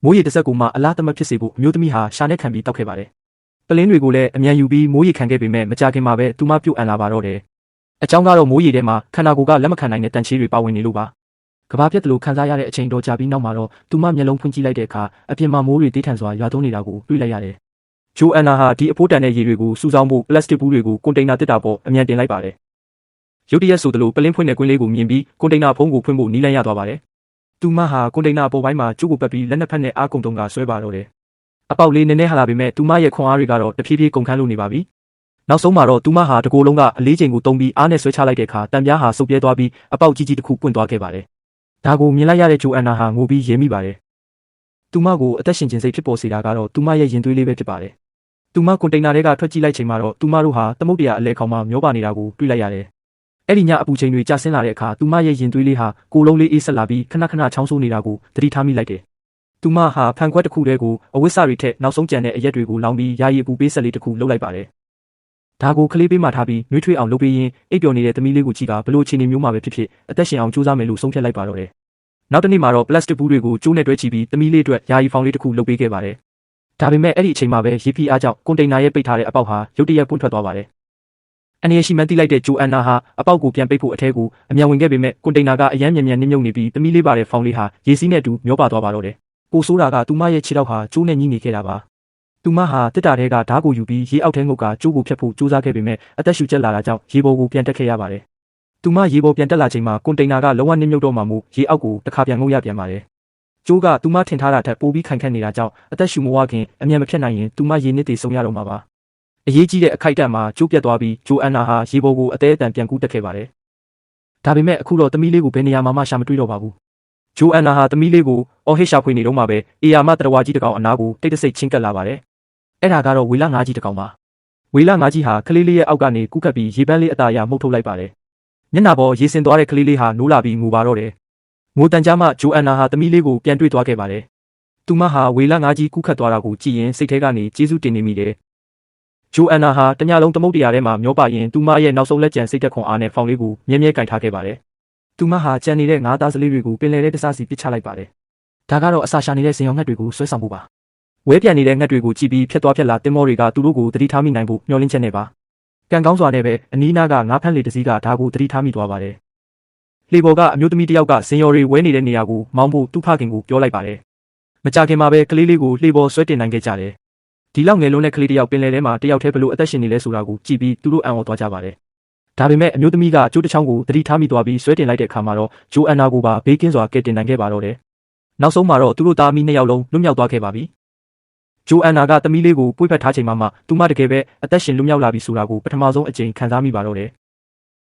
မိုးရေတစ်စက်ကိုမှအလားတမဖြစ်စေဖို့အမျိုးသမီးဟာရှာနဲ့ခံပြီးတောက်ခဲ့ပါတယ်ပလင်းတွေကိုလည်းအမြန်ယူပြီးမိုးရေခံခဲ့ပေမဲ့မကြခင်မှာပဲသူမပြုတ်အံလာပါတော့တယ်အကြောင်းကတော့မိုးရေထဲမှာခန္ဓာကိုယ်ကလက်မခံနိုင်တဲ့တန်ချေးတွေပါဝင်နေလို့ပါကဘာပြတ်တယ်လို့ခံစားရတဲ့အချိန်တော်ကြာပြီးနောက်မှာတော့သူမမျက်လုံးဖွင့်ကြည့်လိုက်တဲ့အခါအပြင်မှာမိုးတွေတေးထန်စွာရွာသွန်းနေတာကိုတွေ့လိုက်ရတယ်ဂျိုအန်နာဟာဒီအဖိုးတန်တဲ့ရေတွေကိုစူဆောင်းဖို့ပလတ်စတစ်ဘူးတွေကိုကွန်တိန်နာတစ်တာပေါ်အမြန်တင်လိုက်ပါတယ်ရုတ်တရက်ဆိုသလိုပလင်းဖွင့်တဲ့ကွင်းလေးကိုမြင်ပြီးကွန်တိန်နာဖုံးကိုဖွင့်ဖို့နီးလန်းရသွားပါတယ်သူမဟာကွန်တိန်နာပေါ်ပိုင်းမှာကျုပ်ကိုပတ်ပြီးလက်နှစ်ဖက်နဲ့အားကုန်တုံးကဆွဲပါတော့တယ်အပေါက်လေးနည်းနည်းဟာလာပေမဲ့သူမရဲ့ခွန်အားတွေကတော့တဖြည်းဖြည်းကုန်ခန်းလို့နေပါပြီနောက်ဆုံးမှာတော့သူမဟာတကိုယ်လုံးကအလေးချိန်ကိုတုံးပြီးအားနဲ့ဆွဲချလိုက်တဲ့အခါတံပြားဟာစုပ်ပြဲသွားပြီးအပေါက်ကြီးကြီးတစ်ခုပွင့်သွားခဲ့ပါတယ်ဒါကိုမြင်လိုက်ရတဲ့ဂျိုအန်နာဟာငိုပြီးရဲမိပါတယ်သူမကိုအသက်ရှင်ခြင်းစိတ်ဖြစ်ပေါ်စေတာကတော့သူမရဲ့ရင်သွေးလေးပဲဖြစ်ပါတယ်သူမကွန်တိန်နာထဲကထွက်ကြည့်လိုက်ချိန်မှာတော့သူမတို့ဟာသမုဒ္ဒရာအလဲခေါင်မှာမျောပါနေတာကိုတွေ့လိုက်ရတယ်အဲ့ဒီညအပူချိန်တွေကျဆင်းလာတဲ့အခါသူမရဲ့ရင်သွေးလေးဟာကိုယ်လုံးလေးအေးဆက်လာပြီးခဏခဏချောင်းဆိုးနေတာကိုသတိထားမိလိုက်တယ်သူမဟာဖန်ခွက်တစ်ခုတည်းကိုအဝိစာတွေထက်နောက်ဆုံးကြံတဲ့အရက်တွေကိုလောင်းပြီးယာယီအပူပေးဆက်လေးတစ်ခုလုပ်လိုက်ပါတယ်ဒါကိုကလေးပေးမှထားပြီးနှွေးထွေးအောင်လုပ်ပေးရင်းအိပ်ပျော်နေတဲ့သမီးလေးကိုကြည့်ကဘလို့အခြေအနေမျိုးမှာပဲဖြစ်ဖြစ်အသက်ရှင်အောင်ကြိုးစားမယ်လို့ဆုံးဖြတ်လိုက်ပါတော့တယ်နောက်တစ်နေ့မှာတော့ပလတ်စတစ်ဘူးတွေကိုကျိုးနဲ့တွဲချပြီးသမီးလေးအတွက်ယာယီဖောင်လေးတစ်ခုလုပ်ပေးခဲ့ပါတယ်ဒါပေမဲ့အဲ့ဒီအချိန်မှာပဲရေဖိအားကြောင့်ကွန်တိန်နာရဲ့ပိတ်ထားတဲ့အပေါက်ဟာရုတ်တရက်ပွင့်ထွက်သွားပါတယ်အန်ရီရှိမှန်းသိလိုက်တဲ့ဂျိုအန်နာဟာအပေါက်ကိုပြန်ပိတ်ဖို့အထဲကိုအမြန်ဝင်ခဲ့ပေမဲ့ကွန်တိန်နာကအယမ်းမြန်မြန်နှိမ့်မြုပ်နေပြီးသမီးလေးပါတဲ့ဖောင်လေးဟာရေစီးနဲ့အတူမျောပါသွားပါတော့တယ်ပိုဆိုးတာကသူမရဲ့ခြေထောက်ဟာကျိုးနဲ့ညှိနေခဲ့တာပါသူမဟာတစ်တာထဲကဓားကိုယူပြီးရေအောက်ထဲငုတ်ကကျိုးကိုဖြတ်ဖို့ကြိုးစားခဲ့ပေမဲ့အသက်ရှူကျက်လာတာကြောင့်ရေပေါ်ကိုပြန်တက်ခဲ့ရပါတယ်သူမရေပေါ်ပြန်တက်လာချိန်မှာကွန်တိန်နာကလုံးဝနှိမ့်မြုပ်တော့မှမို့ရေအောက်ကိုတစ်ခါပြန်ငုတ်ရပြန်ပါတယ်ကျိုးကသူမထင်ထားတာထက်ပိုပြီးခိုင်ခန့်နေတာကြောင့်အသက်ရှူမဝခင်အမြန်မဖြစ်နိုင်ရင်သူမရေနစ်တွေဆုံးရတော့မှာပါအရေးကြီးတဲ့အခိုက်အတန့်မှာကျိုးပြတ်သွားပြီးဂျိုအန်နာဟာရေပေါ်ကိုအသေးအတန်ပြန်ကူးတက်ခဲ့ပါတယ်ဒါပေမဲ့အခုတော့သမီးလေးကိုဘယ်နေရာမှရှာမတွေ့တော့ပါဘူးဂျိုအန်နာဟာသမီးလေးကိုအော်ဟစ်ရှာဖွေနေတော့မှပဲအေယာမတရဝါကြီးတစ်ကောင်အနားကိုတိတ်တဆိတ်ချင်းကပ်လာပါတယ်အဲ့ဒါကတော့ဝေလငါးကြီးတစ်ကောင်ပါဝေလငါးကြီးဟာကလေးလေးရဲ့အောက်ကနေကူးကပ်ပြီးရေပန်းလေးအသားရမှုတ်ထုတ်လိုက်ပါတယ်မျက်နှာပေါ်ရေစင်သွားတဲ့ကလေးလေးဟာနိုးလာပြီးငိုပါတော့တယ်ငိုတန်ကြမှဂျိုအန်နာဟာသမီးလေးကိုပြန်တွေ့သွားခဲ့ပါတယ်သူမဟာဝေလငါးကြီးကူးခတ်သွားတာကိုကြည့်ရင်စိတ်ထဲကနေကျေးဇူးတင်နေမိတယ်ဂျိုအန်နာဟာတညလုံးသမုဒ္ဒရာထဲမှာမျောပါရင်သူမရဲ့နောက်ဆုံးလက်ကျန်စိတ်သက်ခွန်အားနဲ့ဖောင်လေးကိုမြဲမြဲကင်ထားခဲ့ပါတယ်သူမဟာကြံနေတဲ့ငါးသားစလေးတွေကိုပင်လယ်ထဲတစားစီပစ်ချလိုက်ပါတယ်ဒါကတော့အစာရှာနေတဲ့ဇင်ရောငှက်တွေကိုဆွဲဆောင်ဖို့ပါဝဲပြန်နေတဲ့ငှက်တွေကိုကြည့်ပြီးဖြတ်သွားဖြတ်လာတင်မောတွေကသူတို့ကိုသတိထားမိနိုင်ဖို့မျှော်လင့်ချက်နဲ့ပါကံကောင်းစွာနဲ့ပဲအနီးနားကငါးဖမ်းလေတစည်းကဒါကိုသတိထားမိသွားပါတယ်လှေပေါ်ကအမျိုးသမီးတစ်ယောက်ကဇင်ရော်တွေဝဲနေတဲ့နေရာကိုမောင်းဖို့သူ့ဖခင်ကိုပြောလိုက်ပါတယ်မကြခင်မှာပဲကလေးလေးကိုလှေပေါ်ဆွဲတင်နိုင်ခဲ့ကြတယ်ဒီလောက်ငယ်လုံးတဲ့ကလေးတစ်ယောက်ပင်လယ်ထဲမှာတယောက်တည်းဘလို့အသက်ရှင်နေလဲဆိုတာကိုကြည့်ပြီးသူတို့အံ့ဩသွားကြပါတယ်ဒါပေမဲ့အမျိုးသမီးကကျိုးတစ်ချောင်းကိုသတိထားမိသွားပြီးဆွဲတင်လိုက်တဲ့အခါမှာတော့ဂျိုအန်နာကိုပါဘေးကင်းစွာကယ်တင်နိုင်ခဲ့ပါတော့တယ်နောက်ဆုံးမှာတော့သူတို့သားမီးနှစ်ယောက်လုံးလွတ်မြောက်သွားခဲ့ပါပြီဂျိုအန်နာကသမီးလေးကိုပွေ့ဖက်ထားချိန်မှာမှသူမတကယ်ပဲအသက်ရှင်လွတ်မြောက်လာပြီဆိုတာကိုပထမဆုံးအကြိမ်ခံစားမိပါတော့တယ်